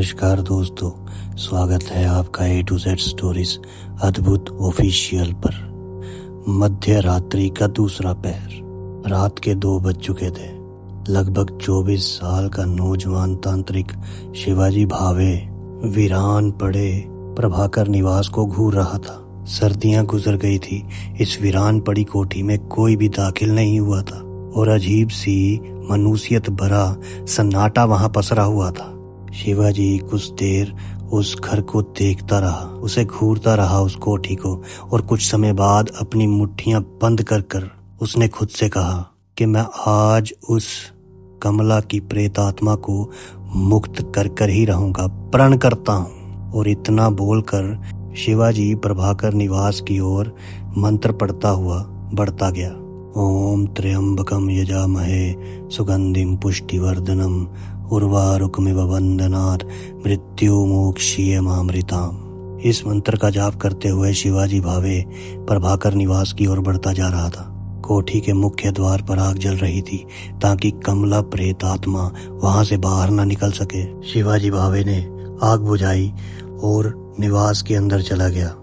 नमस्कार दोस्तों, स्वागत है आपका A to Z स्टोरीज अद्भुत ऑफिशियल पर। मध्य रात्रि का दूसरा पहर, रात के 2 बज चुके थे। लगभग 24 साल का नौजवान तांत्रिक शिवाजी भावे वीरान पड़े प्रभाकर निवास को घूर रहा था। सर्दियां गुजर गई थी। इस वीरान पड़ी कोठी में कोई भी दाखिल नहीं हुआ था और अजीब सी मनुष्यत भरा सन्नाटा वहां पसरा हुआ था। शिवाजी कुछ देर उस घर को देखता रहा, उसे घूरता रहा उस कोठी को, और कुछ समय बाद अपनी मुट्ठियां बंद कर कर उसने खुद से कहा कि मैं आज उस कमला की प्रेत आत्मा को मुक्त कर कर ही रहूंगा, प्रण करता हूं। और इतना बोलकर शिवाजी प्रभाकर निवास की ओर मंत्र पढ़ता हुआ बढ़ता गया। ओम त्र्यंबकम यजामहे सुगंधिम पुष्टिवर्धनम उर्वारुकमिव वंदनात् मृत्युमोक्षीयमामृताम्। इस मंत्र का जाप करते हुए शिवाजी भावे प्रभाकर निवास की ओर बढ़ता जा रहा था। कोठी के मुख्य द्वार पर आग जल रही थी ताकि कमला प्रेत आत्मा वहां से बाहर न निकल सके। शिवाजी भावे ने आग बुझाई और निवास के अंदर चला गया।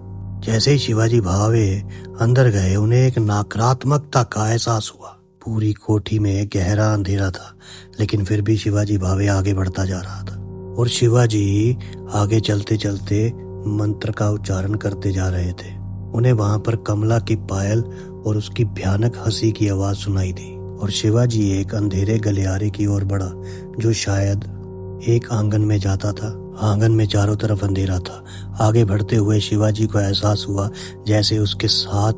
जैसे ही शिवाजी भावे अंदर गए, उन्हें एक नकारात्मकता का एहसास हुआ। पूरी कोठी में गहरा अंधेरा था, लेकिन फिर भी शिवाजी भावे आगे बढ़ता जा रहा था। और शिवाजी आगे चलते चलते मंत्र का उच्चारण करते जा रहे थे। उन्हें वहां पर कमला की पायल और उसकी भयानक हंसी की आवाज सुनाई दी। और शिवाजी एक अंधेरे गलियारे की ओर बढ़ा जो शायद एक आंगन में जाता था। आंगन में चारों तरफ अंधेरा था। आगे बढ़ते हुए शिवाजी को एहसास हुआ जैसे उसके साथ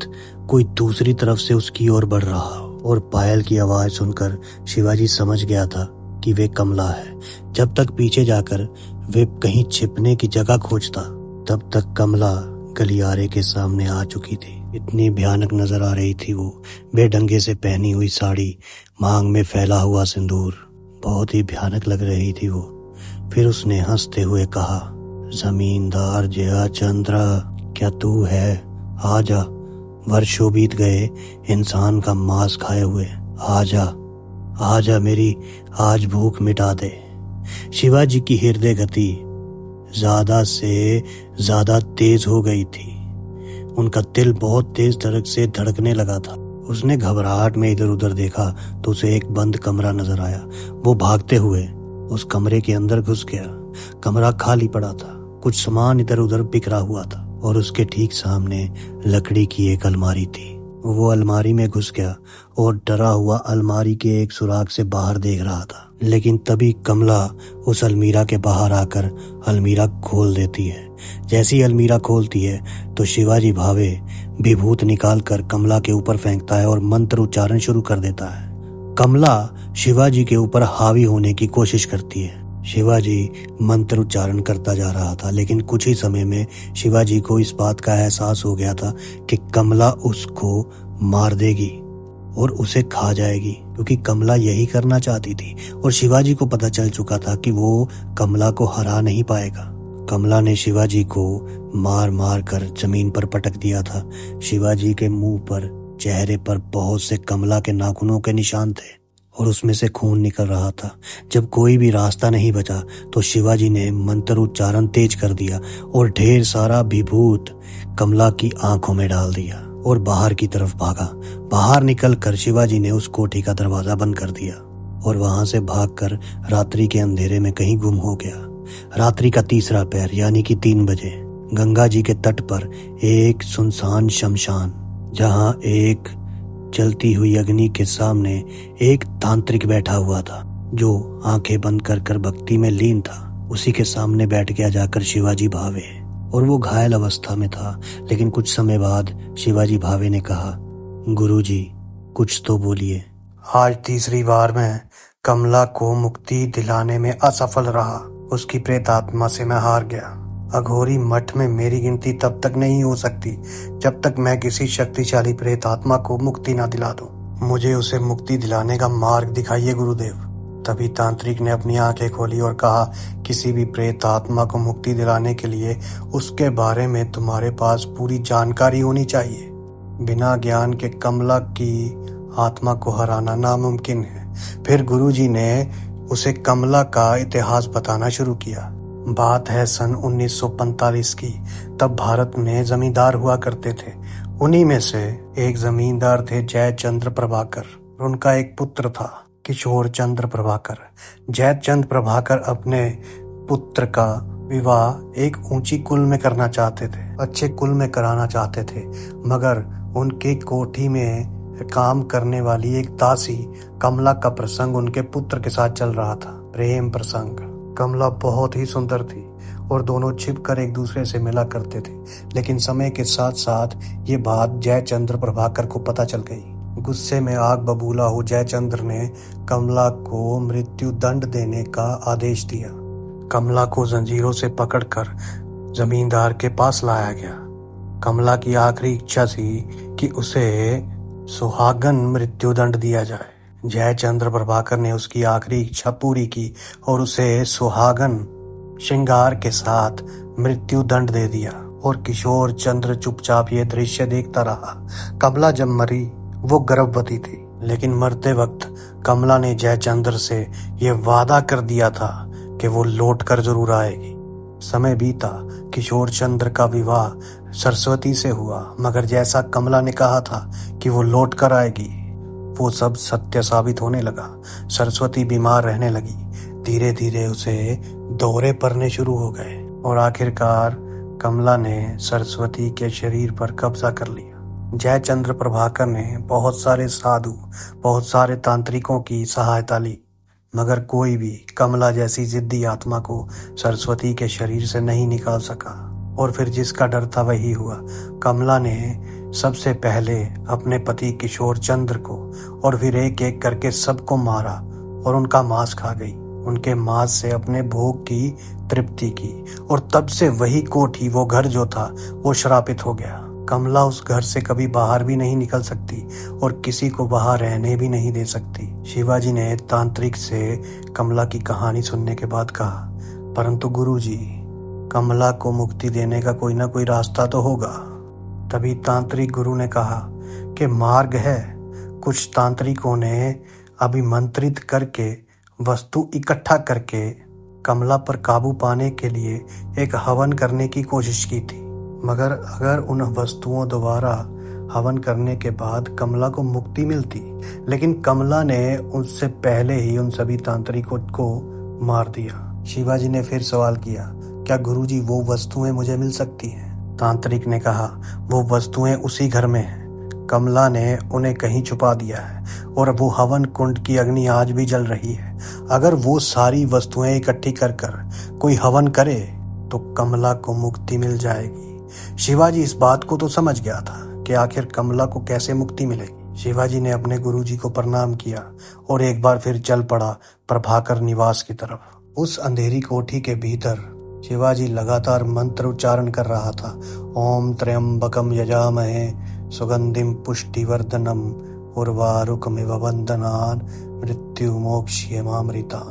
कोई दूसरी तरफ से उसकी ओर बढ़ रहा हो। और पायल की आवाज सुनकर शिवाजी समझ गया था कि वे कमला है। जब तक पीछे जाकर वे कहीं छिपने की जगह खोजता, तब तक कमला गलियारे के सामने आ चुकी थी। इतनी भयानक नजर आ रही थी वो। बेढंगे से पहनी हुई साड़ी, मांग में फैला हुआ सिंदूर, बहुत ही भयानक लग रही थी वो। फिर उसने हंसते हुए कहा, जमींदार जया चंद्र, क्या तू है? आजा, वर्षों बीत गए इंसान का मांस खाए हुए। आजा आजा, मेरी आज भूख मिटा दे। शिवाजी की हृदय गति ज्यादा से ज्यादा तेज हो गई थी। उनका दिल बहुत तेज धड़क से धड़कने लगा था। उसने घबराहट में इधर उधर देखा तो उसे एक बंद कमरा नजर आया। वो भागते हुए उस कमरे के अंदर घुस गया। कमरा खाली पड़ा था, कुछ सामान इधर उधर बिखरा हुआ था और उसके ठीक सामने लकड़ी की एक अलमारी थी। वो अलमारी में घुस गया और डरा हुआ अलमारी के एक सुराख से बाहर देख रहा था। लेकिन तभी कमला उस अलमीरा के बाहर आकर अलमीरा खोल देती है। जैसी अलमीरा खोलती है तो शिवाजी भावे विभूत निकालकर कमला के ऊपर फेंकता है और मंत्र उच्चारण शुरू कर देता है। कमला शिवाजी के ऊपर हावी होने की कोशिश करती है। शिवाजी मंत्र उच्चारण करता जा रहा था, लेकिन कुछ ही समय में शिवाजी को इस बात का एहसास हो गया था कि कमला उसको मार देगी और उसे खा जाएगी, क्योंकि कमला यही करना चाहती थी। और शिवाजी को पता चल चुका था कि वो कमला को हरा नहीं पाएगा। कमला ने शिवाजी को मार मार कर जमीन पर पटक दिया था। शिवाजी के मुंह पर, चेहरे पर बहुत से कमला के नाखूनों के निशान थे और उसमें से खून निकल रहा था। जब कोई भी रास्ता नहीं बचा तो शिवाजी ने मंत्र उच्चारण तेज कर दिया और ढेर सारा विभूत कमला की आंखों में डाल दिया और बाहर की तरफ भागा। बाहर निकलकर शिवाजी ने उस कोठी का दरवाजा बंद कर दिया और वहां से भागकर रात्रि के अंधेरे में कहीं गुम हो गया। रात्रि का तीसरा पहर यानी कि 3 बजे गंगा जी के तट पर एक सुनसान शमशान, जहां एक जलती हुई अग्नि के सामने एक तांत्रिक बैठा हुआ था जो आंखें बंद कर कर भक्ति में लीन था। उसी के सामने बैठ गया जाकर शिवाजी भावे, और वो घायल अवस्था में था। लेकिन कुछ समय बाद शिवाजी भावे ने कहा, गुरुजी कुछ तो बोलिए। आज तीसरी बार मैं कमला को मुक्ति दिलाने में असफल रहा। उसकी प्रेत आत्मा से मैं हार गया। अघोरी मठ में मेरी गिनती तब तक नहीं हो सकती जब तक मैं किसी शक्तिशाली प्रेत आत्मा को मुक्ति ना दिला दूं। मुझे उसे मुक्ति दिलाने का मार्ग दिखाइए गुरुदेव। तभी तांत्रिक ने अपनी आंखें खोली और कहा, किसी भी प्रेत आत्मा को मुक्ति दिलाने के लिए उसके बारे में तुम्हारे पास पूरी जानकारी होनी चाहिए। बिना ज्ञान के कमला की आत्मा को हराना नामुमकिन है। फिर गुरुजी ने उसे कमला का इतिहास बताना शुरू किया। बात है सन 1945 की। तब भारत में जमींदार हुआ करते थे। उन्हीं में से एक जमींदार थे जयचंद्र प्रभाकर। उनका एक पुत्र था किशोर चंद्र प्रभाकर। जयचंद्र प्रभाकर अपने पुत्र का विवाह एक ऊंची कुल में करना चाहते थे, अच्छे कुल में कराना चाहते थे, मगर उनकी कोठी में काम करने वाली एक दासी कमला का प्रसंग उनके पुत्र के साथ चल रहा था। प्रेम प्रसंग। कमला बहुत ही सुंदर थी और दोनों छिपकर एक दूसरे से मिला करते थे। लेकिन समय के साथ साथ ये बात जयचंद्र प्रभाकर को पता चल गई। गुस्से में आग बबूला हो जयचंद्र ने कमला को मृत्यु दंड देने का आदेश दिया। कमला को जंजीरों से पकड़कर जमींदार के पास लाया गया। कमला की आखिरी इच्छा थी कि उसे सुहागन मृत्युदंड दिया जाए। जयचंद्र प्रभाकर ने उसकी आखिरी इच्छा पूरी की और उसे सुहागन श्रृंगार के साथ मृत्युदंड दे दिया और किशोर चंद्र चुपचाप ये दृश्य देखता रहा। कमला जब मरी वो गर्भवती थी, लेकिन मरते वक्त कमला ने जयचंद्र से ये वादा कर दिया था कि वो लौट कर जरूर आएगी। समय बीता। किशोर चंद्र का विवाह सरस्वती से हुआ, मगर जैसा कमला ने कहा था कि वो लौट कर आएगी, वो सब सत्य साबित होने लगा। सरस्वती बीमार रहने लगी। धीरे धीरे उसे दौरे पड़ने शुरू हो गए और आखिरकार कमला ने सरस्वती के शरीर पर कब्जा कर लिया। जयचंद्र प्रभाकर ने बहुत सारे साधु, बहुत सारे तांत्रिकों की सहायता ली, मगर कोई भी कमला जैसी जिद्दी आत्मा को सरस्वती के शरीर से नहीं निकाल सका। और फिर जिसका डर था वही हुआ। कमला ने सबसे पहले अपने पति किशोर चंद्र को और फिर एक एक करके सबको मारा और उनका मांस खा गई। उनके मांस से अपने भोग की तृप्ति की और तब से वही कोठी, वो घर जो था, वो श्रापित हो गया। कमला उस घर से कभी बाहर भी नहीं निकल सकती और किसी को वहां रहने भी नहीं दे सकती। शिवाजी ने तांत्रिक से कमला की कहानी सुनने के बाद कहा, परंतु गुरुजी, कमला को मुक्ति देने का कोई ना कोई रास्ता तो होगा। तभी तांत्रिक गुरु ने कहा कि मार्ग है। कुछ तांत्रिकों ने अभिमंत्रित करके वस्तु इकट्ठा करके कमला पर काबू पाने के लिए एक हवन करने की कोशिश की थी, मगर अगर उन वस्तुओं द्वारा हवन करने के बाद कमला को मुक्ति मिलती, लेकिन कमला ने उससे पहले ही उन सभी तांत्रिकों को मार दिया। शिवाजी ने फिर सवाल किया, क्या गुरुजी वो वस्तुएं मुझे मिल सकती हैं? तांत्रिक ने कहा, वो वस्तुएं उसी घर में हैं। कमला ने उन्हें कहीं छुपा दिया है और वो हवन कुंड की अग्नि आज भी जल रही है। अगर वो सारी वस्तुएं इकट्ठी कर कोई हवन करे तो कमला को मुक्ति मिल जाएगी। शिवाजी इस बात को तो समझ गया था कि आखिर कमला को कैसे मुक्ति मिलेगी। शिवाजी ने अपने गुरुजी को प्रणाम किया और एक बार फिर चल पड़ा प्रभाकर निवास की तरफ। उस अंधेरी कोठी के भीतर शिवाजी लगातार मंत्र उच्चारण कर रहा था। ओम त्र्यंबकम यजामहे सुगंधिम पुष्टिवर्धनम उर्वारुकमिव बंधनान् मृत्युमोक्ष्यमामृता।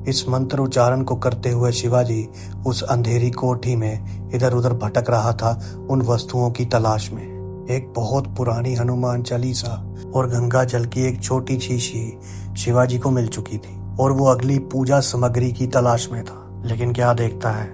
इस मंत्र उच्चारण को करते हुए शिवाजी उस अंधेरी कोठी में इधर उधर भटक रहा था, उन वस्तुओं की तलाश में। एक बहुत पुरानी हनुमान चालीसा और गंगा जल की एक छोटी शीशी शिवाजी को मिल चुकी थी और वो अगली पूजा सामग्री की तलाश में था। लेकिन क्या देखता है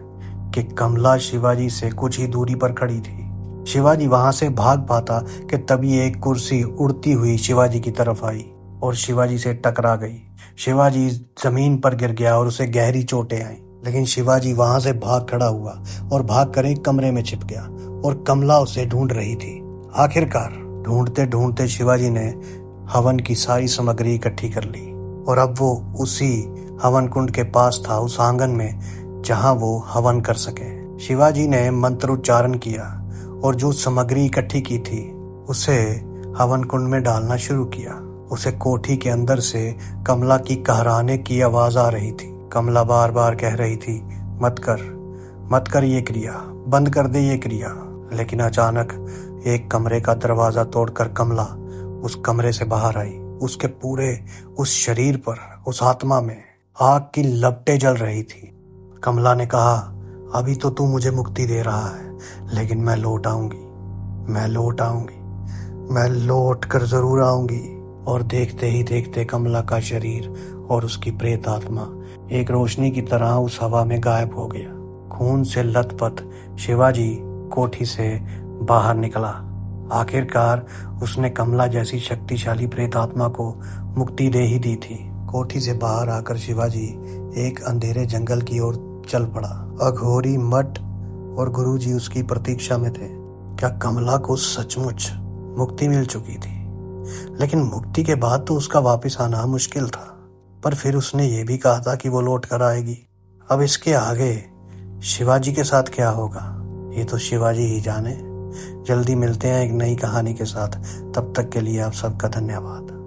कि कमला शिवाजी से कुछ ही दूरी पर खड़ी थी। शिवाजी वहां से भाग पाता कि तभी एक कुर्सी उड़ती हुई शिवाजी की तरफ आई और शिवाजी से टकरा गई। शिवाजी जमीन पर गिर गया और उसे गहरी चोटें आई, लेकिन शिवाजी वहां से भाग खड़ा हुआ और भाग कर एक कमरे में छिप गया और कमला उसे ढूंढ रही थी। आखिरकार ढूंढते ढूंढते शिवाजी ने हवन की सारी सामग्री इकट्ठी कर ली और अब वो उसी हवन कुंड के पास था, उस आंगन में जहां वो हवन कर सके। शिवाजी ने मंत्र उच्चारण किया और जो सामग्री इकट्ठी की थी उसे हवन कुंड में डालना शुरू किया। उसे कोठी के अंदर से कमला की कहराने की आवाज आ रही थी। कमला बार बार कह रही थी, मत कर ये क्रिया, बंद कर दे ये क्रिया। लेकिन अचानक एक कमरे का दरवाजा तोड़कर कमला उस कमरे से बाहर आई। उसके पूरे उस शरीर पर, उस आत्मा में आग की लपटें जल रही थी। कमला ने कहा, अभी तो तू मुझे मुक्ति दे रहा है, लेकिन मैं लौट कर जरूर आऊंगी। और देखते ही देखते कमला का शरीर और उसकी प्रेत आत्मा एक रोशनी की तरह उस हवा में गायब हो गया। खून से लथपथ शिवाजी कोठी से बाहर निकला। आखिरकार उसने कमला जैसी शक्तिशाली प्रेत आत्मा को मुक्ति दे ही दी थी। कोठी से बाहर आकर शिवाजी एक अंधेरे जंगल की ओर चल पड़ा। अघोरी मठ और गुरुजी उसकी प्रतीक्षा में थे। क्या कमला को सचमुच मुक्ति मिल चुकी थी? लेकिन मुक्ति के बाद तो उसका वापस आना मुश्किल था। पर फिर उसने ये भी कहा था कि वो लौट कर आएगी। अब इसके आगे शिवाजी के साथ क्या होगा, ये तो शिवाजी ही जाने। जल्दी मिलते हैं एक नई कहानी के साथ। तब तक के लिए आप सबका धन्यवाद।